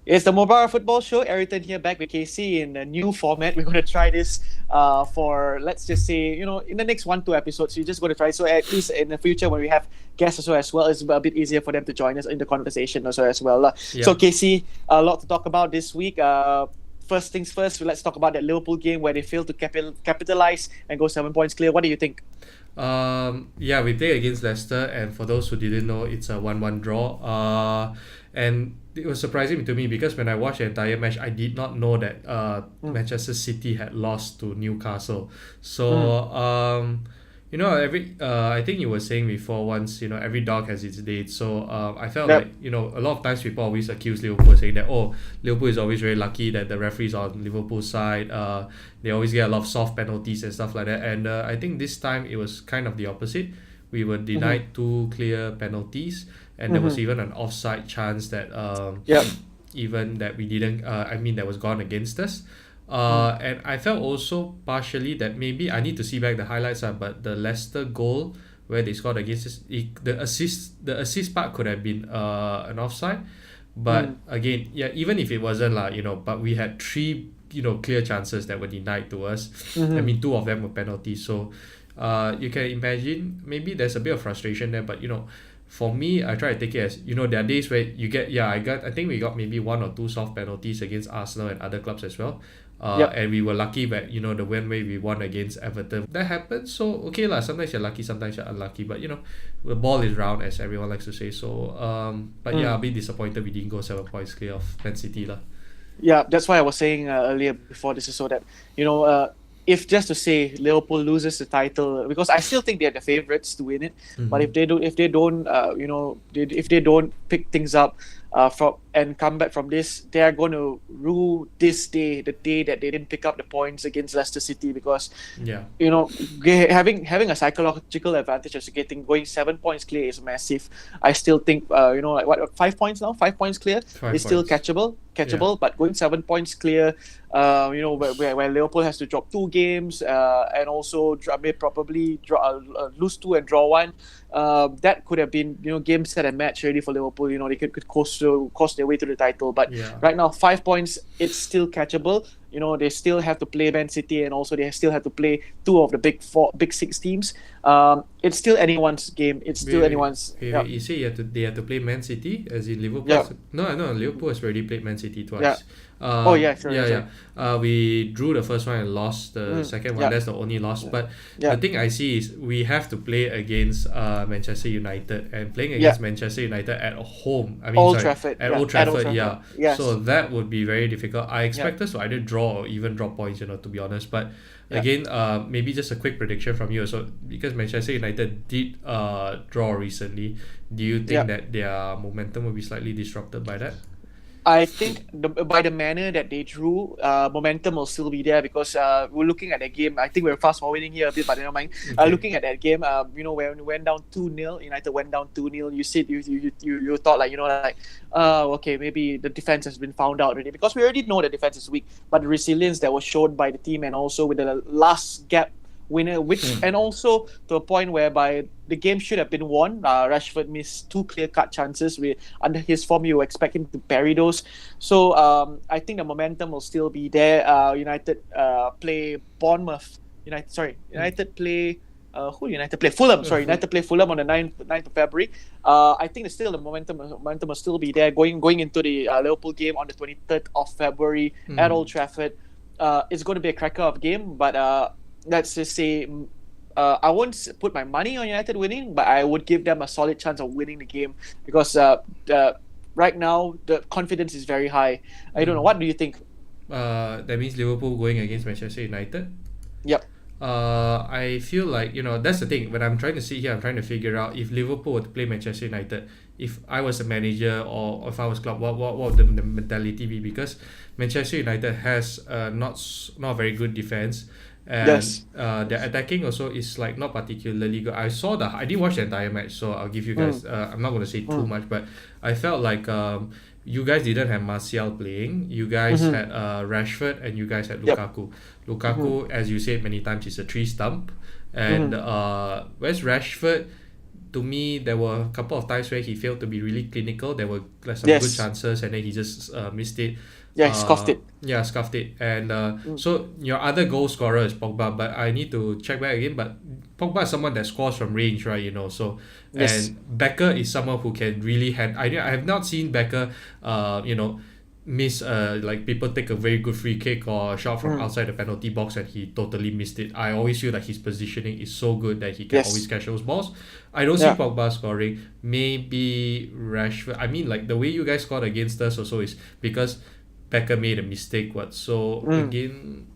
It's the Moobara Football Show. Ayrton here, back with KC in a new format. We're going to try this for, let's just say, in the next 1-2 episodes. We're just going to try. So at least in the future, when we have guests as well, it's a bit easier for them to join us in the conversation also as well. So Yeah. KC, a lot to talk about this week. First things first, let's talk about that Liverpool game where they failed to capitalize and go 7 points clear. What do you think? Yeah, we played against Leicester, and for those who didn't know, it's a 1-1 draw. And it was surprising to me because when I watched the entire match, I did not know that Manchester City had lost to Newcastle. So, I think you were saying before once, every dog has its day. So, I felt Yep. like, a lot of times people always accuse Liverpool saying that, oh, Liverpool is always very lucky that the referees are on Liverpool's side. They always get a lot of soft penalties and stuff like that. And I think this time it was kind of the opposite. We were denied two clear penalties, and there was even an offside chance that Yep. even that we didn't. That was gone against us. And I felt also partially that maybe I need to see back the highlights. But the Leicester goal where they scored against us, the assist part could have been an offside. But again, yeah, even if it wasn't but we had three clear chances that were denied to us. I mean, two of them were penalties. So you can imagine maybe there's a bit of frustration there, but for me, I try to take it as there are days where you get I think we got maybe one or two soft penalties against Arsenal and other clubs as well. Yep. And we were lucky that the one way we won against Everton that happened. So okay lah, sometimes you're lucky, sometimes you're unlucky, but the ball is round, as everyone likes to say. So but yeah, a bit disappointed we didn't go 7 points clear of Man City lah. Yeah, that's why I was saying earlier before this is so that if just to say Liverpool loses the title, because I still think they're the favourites to win it, but if they don't pick things up from and come back from this, they are going to rue this day, the day that they didn't pick up the points against Leicester City, because Yeah. having a psychological advantage of going 7 points clear is massive. I still think like what 5 points now, 5 points clear Five is still points. catchable, but going 7 points clear, where Liverpool has to drop 2 games and also probably lose 2 and draw 1. That could have been game, set and match ready for Liverpool. They could coast their way to the title, but Yeah. right now 5 points, it's still catchable. They still have to play Man City, and also they still have to play 2 of the big 6 teams. It's still anyone's game. It's still Wait, anyone's. wait, Yeah. wait, you say they have to play Man City, as in Liverpool? Yeah. No, Liverpool has already played Man City twice. Yeah. Oh, yeah, sure, Yeah. sure. We drew the first one and lost the second one. Yeah. That's the only loss. But Yeah. the thing I see is we have to play against Manchester United, and playing against Manchester United at home. Old Trafford, At yeah, Old at Trafford, Old yeah. Trafford, yes. So that would be very difficult. I expect us to either draw or even drop points. To be honest, but. Yeah. Again, maybe just a quick prediction from you. So, because Manchester United did draw recently, do you think that their momentum will be slightly disrupted by that? I think by the manner that they drew, momentum will still be there, because we're looking at that game. I think we're fast forwarding here a bit, but never mind. Okay. Looking at that game, when we went down 2-0, United went down 2-0. You said you thought okay, maybe the defense has been found out already, because we already know the defense is weak, but the resilience that was shown by the team, and also with the last gap winner, and also to a point whereby the game should have been won. Rashford missed 2 clear-cut chances. Under his form, you expect him to parry those. So I think the momentum will still be there. United play Bournemouth. United play. Who United play? Fulham. Sorry, United play Fulham on the 9th of February. I think the momentum will still be there going into the Liverpool game on the 23rd of February at Old Trafford. It's going to be a cracker of game, but let's just say I won't put my money on United winning, but I would give them a solid chance of winning the game, because right now the confidence is very high. I don't know. What do you think? That means Liverpool going against Manchester United? Yep. I feel like that's the thing. When I'm trying to sit here, I'm trying to figure out if Liverpool were to play Manchester United, if I was a manager or if I was club, what would the mentality be? Because Manchester United has not very good defense, and Yes. their attacking also is like not particularly good. I didn't watch the entire match, so I'll give you guys. I'm not going to say too much, but I felt like you guys didn't have Martial playing. You guys had Rashford, and you guys had Yep. Lukaku. Lukaku, as you said many times, is a tree stump. And whereas Rashford, to me, there were a couple of times where he failed to be really clinical. There were like some good Yes. chances, and then he just missed it. Yeah, he scoffed it. Yeah, scuffed it. And Mm. so your other goal scorer is Pogba, but I need to check back again. But Pogba is someone that scores from range, right? So Yes. and Becker is someone who can really I have not seen Becker, miss like people take a very good free kick or shot from Mm. outside the penalty box and he totally missed it. I always feel that his positioning is so good that he can always Yes. catch those balls. I don't see Yeah. Pogba scoring. Maybe Rashford. I mean, like the way you guys scored against us also is because Becker made a mistake. What so Mm. again?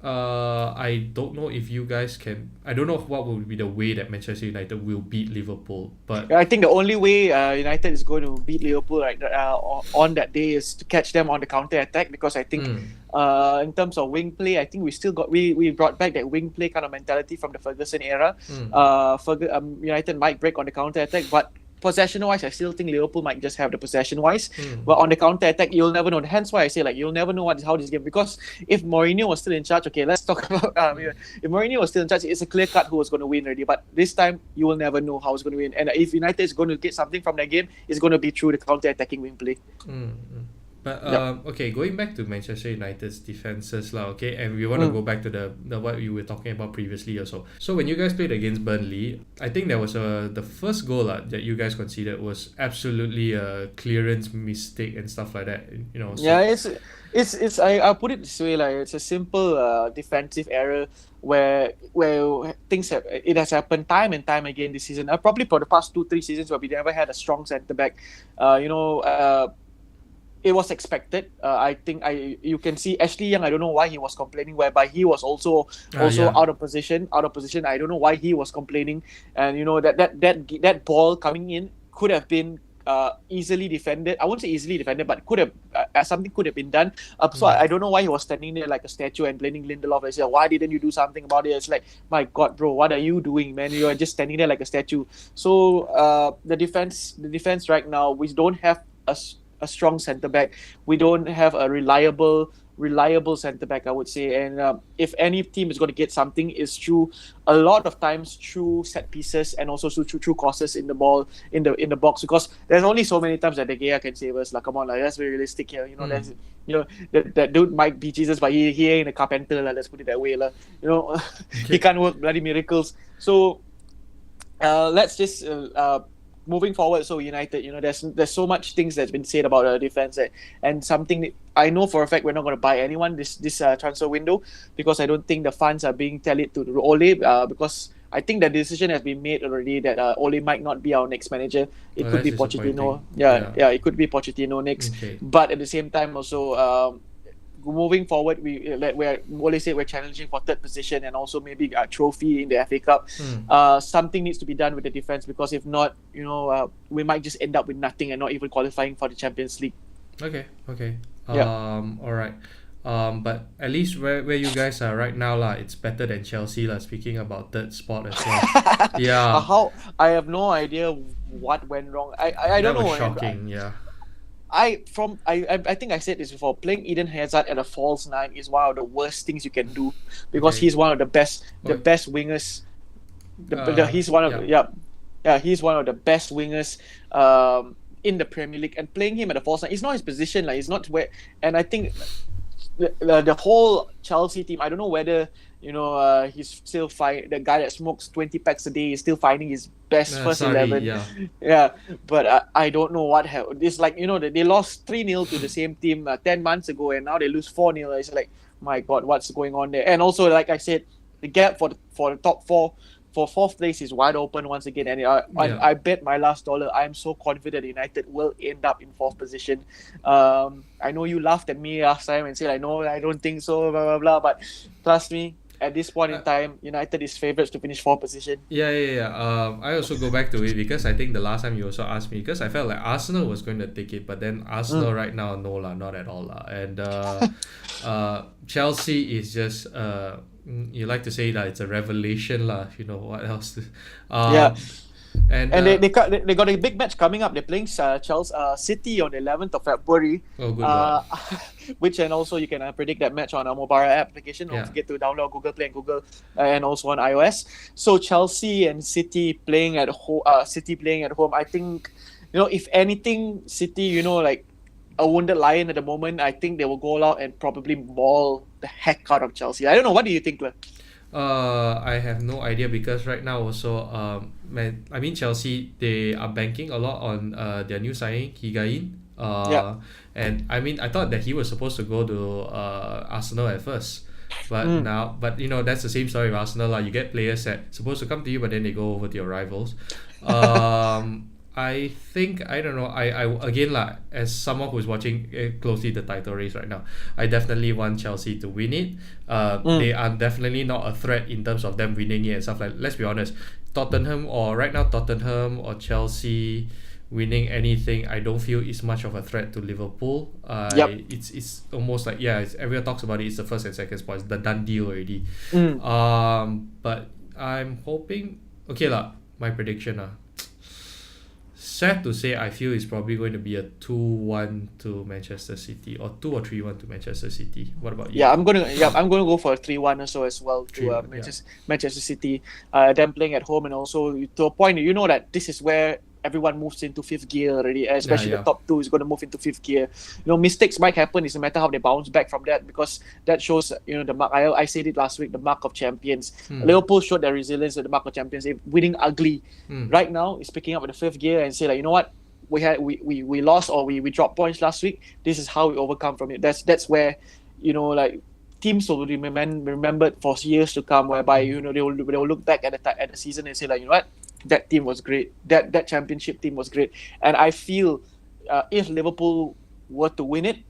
I don't know if you guys can. I don't know what will be the way that Manchester United will beat Liverpool, but Yeah, I think the only way United is going to beat Liverpool on that day is to catch them on the counter attack, because I think mm, in terms of wing play, I think we brought back that wing play kind of mentality from the Ferguson era. mm, United might break on the counter attack, but possession wise, I still think Liverpool might just have the possession wise. mm, But on the counter attack, you'll never know. Hence why I say, like, you'll never know how this game, because if Mourinho was still in charge, okay, let's talk about if Mourinho was still in charge, it's a clear cut who was going to win already. But this time, you will never know how it's going to win. And if United is going to get something from that game, it's going to be through the counter attacking wing play. mm, mm. But Yep. okay, going back to Manchester United's defenses lah, okay, and we want to Mm. go back to the what you were talking about previously also. So when you guys played against Burnley, I think there was the first goal that you guys conceded was absolutely a clearance mistake and stuff like that. Yeah, So I'll put it this way, like, it's a simple defensive error where it has happened time and time again this season. Probably for the past 2-3 seasons where we never had a strong centre back. It was expected. I think you can see Ashley Young. I don't know why he was complaining, whereby he was also yeah, out of position. I don't know why he was complaining, and that ball coming in could have been easily defended. I won't say easily defended, but could have something could have been done. So I don't know why he was standing there like a statue and blaming Lindelof. I said, why didn't you do something about it? It's like, my God, bro, what are you doing, man? You are just standing there like a statue. So the defense right now, we don't have a strong centre back. We don't have a reliable centre back, I would say. And if any team is going to get something, is through a lot of times through set pieces and also through crosses in the ball in the box, because there's only so many times that De Gea can save us. Like, come on, like, let's be realistic here. There's that dude might be Jesus, but he ain't a carpenter. Let's put it that way. He can't work bloody miracles. So let's just moving forward. So United, there's so much things that's been said about our defense, and something that I know for a fact we're not going to buy anyone this transfer window, because I don't think the funds are being tallied to Ole, because I think the decision has been made already that Ole might not be our next manager. It oh, could that's be Pochettino. disappointing. Yeah, it could be Pochettino next. Okay. But at the same time, also moving forward, Ole said we're challenging for third position and also maybe a trophy in the FA Cup. Something needs to be done with the defense, because if not, we might just end up with nothing and not even qualifying for the Champions League. Okay. Yeah. All right. But at least where you guys are right now lah, it's better than Chelsea lah. Speaking about third spot as well. Yeah. How I have no idea what went wrong. I don't That know. was shocking. Yeah. I think I said this before. Playing Eden Hazard at a false nine is one of the worst things you can do, because Okay. he's one of the best wingers. He's one of he's one of the best wingers in the Premier League, and playing him at a false nine, it's not his position. Like, it's not where. And I think the whole Chelsea team, I don't know whether he's still the guy that smokes 20 packs a day is still finding his best first Sorry, 11. yeah. But I don't know what happened. It's like, they lost 3-0 to the same team 10 months ago, and now they lose 4-0. It's like, my God, what's going on there? And also, like I said, the gap for the top four for fourth place is wide open once again, and I bet my last dollar. I am so confident United will end up in fourth position. I know you laughed at me last time and said, no, I don't think so, blah blah blah. But trust me, at this point in time, United is favourites to finish fourth position. Yeah. I also go back to it because I think the last time you also asked me, because I felt like Arsenal was going to take it, but then Arsenal right now, no lah, not at all lah. And Chelsea is just you like to say that it's a revelation lah. What else? Yeah. And And they got a big match coming up. They're playing Chelsea City on the 11th of February. oh, good lord. Which, and also you can predict that match on our Moobara application. Don't Yeah. forget to download Google Play and Google and also on iOS. So Chelsea and City playing at home. City playing at home. I think, if anything, City, like a wounded lion at the moment. I think they will go out and probably maul the heck out of Chelsea. I don't know. What do you think, Le? I have no idea because right now also Chelsea, they are banking a lot on their new signing Higuain. Yeah. And I thought that he was supposed to go to Arsenal at first, but now that's the same story with Arsenal lah. You get players that supposed to come to you, but then they go over to your rivals. I think I don't know. I again lah, as someone who's watching closely the title race right now, I definitely want Chelsea to win it. They are definitely not a threat in terms of them winning it and stuff like. Let's be honest, Tottenham or Chelsea winning anything, I don't feel is much of a threat to Liverpool. Yep. It's almost like everyone talks about it. It's the first and second spot. It's the done deal already. But I'm hoping. Okay lah, my prediction lah. Sad to say, I feel it's probably going to be a 2-1 to Manchester City or 2 or 3-1 to Manchester City. What about you? Yeah, I'm gonna go for a 3-1 or so as well to 3-1, Manchester City. Them playing at home, and also to a point, that this is where everyone moves into fifth gear already, especially the top two is going to move into fifth gear. Mistakes might happen. It's a matter how they bounce back from that, because that shows the mark. I said it last week, the mark of champions. Liverpool showed their resilience at the mark of champions. They're winning ugly. Right now, it's picking up at the fifth gear and say like, you know what, we lost or we dropped points last week. This is how we overcome from it. That's where teams will be remembered for years to come, whereby they will look back at the season and say like, you know what, that team was great. That championship team was great. And I feel if Liverpool were to win it,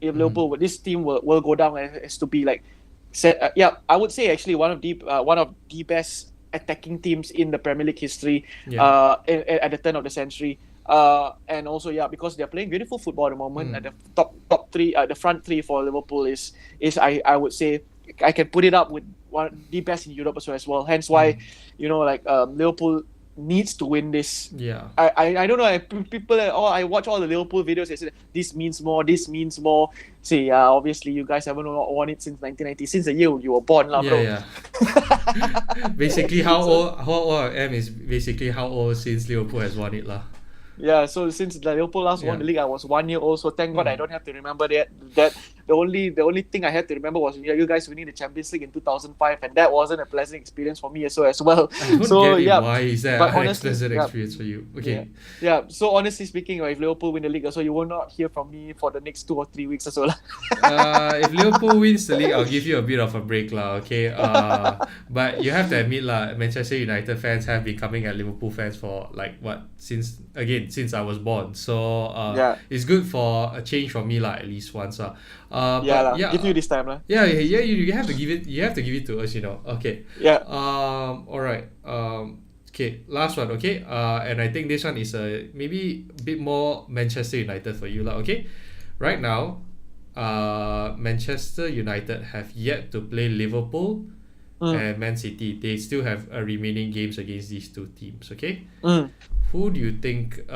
this team will go down as to be like set. I would say actually one of the best attacking teams in the Premier League history. At the turn of the century. And also because they're playing beautiful football at the moment. At the top three, the front three for Liverpool is I would say I can put it up with one of the best in Europe as well. Hence why Liverpool needs to win this. I don't know, people I watch all the Liverpool videos, they say this means more. See, obviously you guys haven't won it since 1990, since the year you were born bro. Basically how old I am is basically how old since Liverpool has won it lah. Yeah, so since the Liverpool last won the league, I was 1 year old. So thank God I don't have to remember that. The only thing I had to remember was you guys winning the Champions League in 2005, and that wasn't a pleasant experience for me as well. I don't get it. Why is that an pleasant experience for you? Okay. Yeah. So honestly speaking, if Liverpool win the league, so you will not hear from me for the next 2 or 3 weeks or so. If Liverpool wins the league, I'll give you a bit of a break lah. Okay. But you have to admit lah, Manchester United fans have been coming at Liverpool fans for since I was born. So it's good for a change for me lah, at least once lah. Give you this time lah. You have to give it to us, Okay. All right. Okay, last one. Okay. And I think this one is maybe a bit more Manchester United for you lah. Okay. Right now, Manchester United have yet to play Liverpool and Man City. They still have remaining games against these two teams. Okay. Who do you think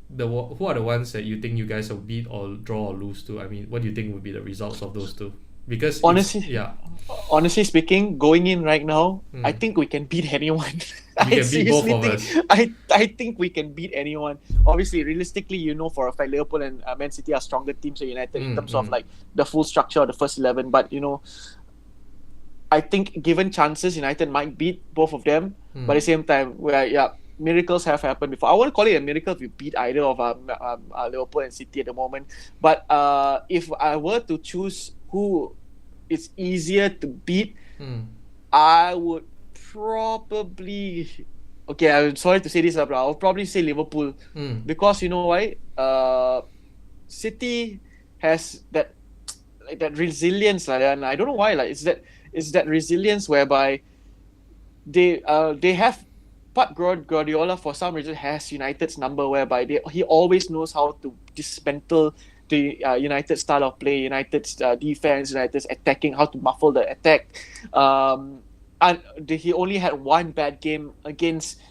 who are the ones that you think you guys will beat or draw or lose to? I mean, what do you think would be the results of those two? Because honestly speaking, going in right now, I think we can beat anyone. We can beat both of us. I think we can beat anyone. Obviously, realistically, for a fact, Liverpool and Man City are stronger teams than United in terms of like the full structure of the first 11. But I think given chances, United might beat both of them. But at the same time, miracles have happened before. I won't call it a miracle if we beat either of Liverpool and City at the moment. But if I were to choose who is easier to beat, I would probably... Okay, I'm sorry to say this, but I'll probably say Liverpool. Because you know why? City has that resilience, and I don't know why. It's that resilience whereby they have... But Guardiola, for some reason, has United's number, whereby he always knows how to dismantle the United style of play, United's defense, United's attacking, how to muffle the attack. And he only had one bad game against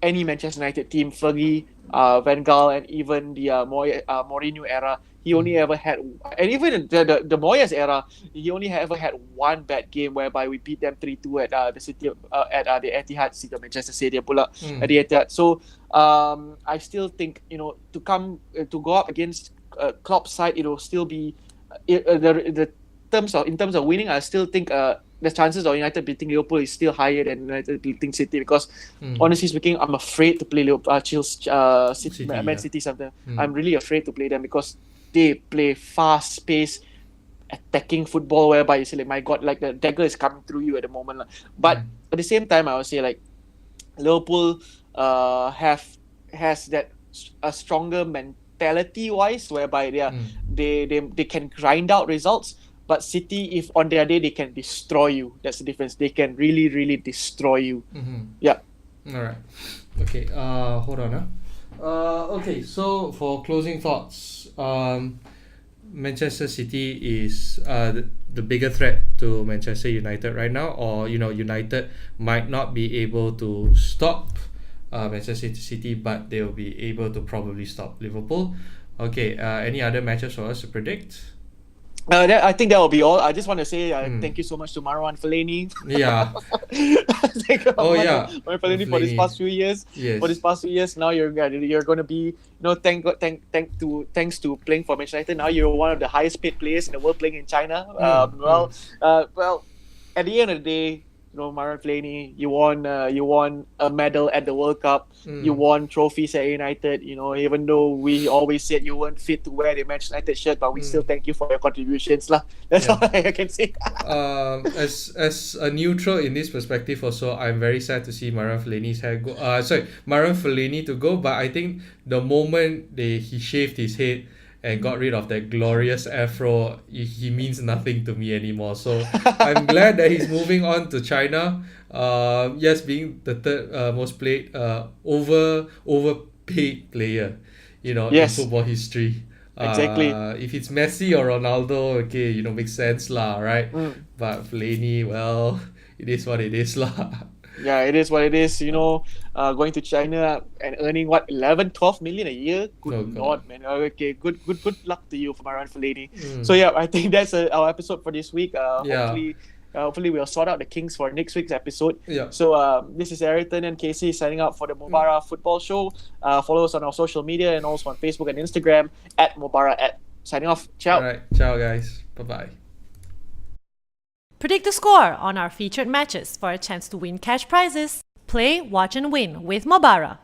any Manchester United team, Fergie, Van Gaal, and even the Mourinho era. He only ever had, and even the Moyes era, he only ever had one bad game whereby we beat them 3-2 at the city at the Etihad, City of Manchester Stadium pula at the Etihad. So I still think to go up against Klopp's side, it'll still be in terms of winning. I still think the chances of United beating Liverpool is still higher than United beating City, because honestly speaking, I'm afraid to play Man City sometimes. I'm really afraid to play them because they play fast-paced, attacking football whereby you say, like, my God, like the dagger is coming through you at the moment. But at the same time, I would say, like, Liverpool has that a stronger mentality-wise, whereby they can grind out results. But City, if on their day, they can destroy you. That's the difference. They can really, really destroy you. Yeah. All right. Okay. Hold on. Okay. So for closing thoughts, Manchester City is the bigger threat to Manchester United right now, or United might not be able to stop Manchester City, but they'll be able to probably stop Liverpool. Okay. Any other matches for us to predict? I think that will be all. I just want to say thank you so much to Marwan Fellaini. Yeah. Marwan Fellaini for these past few years. Yes. For these past few years, now you're going to be, thanks to playing for Manchester United. Now you're one of the highest paid players in the world playing in China. Well, at the end of the day, Marwan Fellaini, you won a medal at the World Cup. You won trophies at United. Even though we always said you weren't fit to wear the Manchester United shirt, but we still thank you for your contributions, lah. That's all I can say. As a neutral in this perspective, also, I'm very sad to see Marwan Fellaini to go. But I think the moment he shaved his head and got rid of that glorious afro, he means nothing to me anymore. So I'm glad that he's moving on to China. Yes, being the third most played, overpaid player, in football history. Exactly. If it's Messi or Ronaldo, okay, makes sense lah, right? But Fellaini, well, it is what it is lah. Yeah, it is what it is. Going to China and earning 11-12 million a year. Good Lord, man. Okay, good luck to you for Marwan Fellaini. So yeah, I think that's our episode for this week. Hopefully we'll sort out the kinks for next week's episode. Yeah. So this is Ayrton and Casey signing out for the Moobara Football Show. Follow us on our social media and also on Facebook and Instagram at Moobara. Signing off. Ciao. All right. Ciao, guys. Bye-bye. Predict the score on our featured matches for a chance to win cash prizes. Play, watch and win with Moobara.